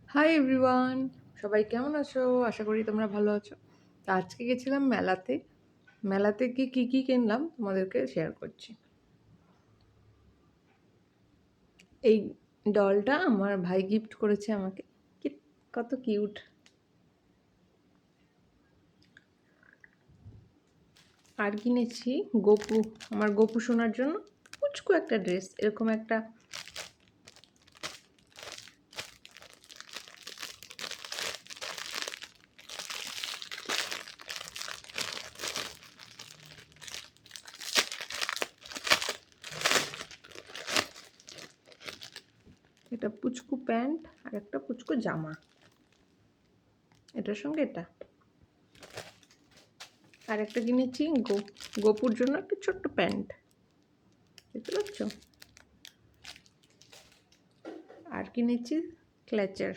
Hi everyone, সবাই কেমন আছো? আশা করি তোমরা ভালো আছো। তো আজকে গেছিলাম মেলাতে। মেলাতে গিয়ে কী কিনলাম তোমাদেরকে শেয়ার করছি। এই ডলটা আমার ভাই গিফট করেছে আমাকে। কি কত কিউট! আর কিনেছি গপু, আমার গপু সোনার জন্য পুচকু একটা ড্রেস, এরকম একটা। এটা পুচকু প্যান্ট আর একটা পুচকু জামা, এটার সঙ্গে এটা। আর একটা কিনেছি গপুর জন্য একটা ছোট্ট প্যান্ট, দেখতে পাচ্ছ? আর কিনেছি ক্ল্যাচার।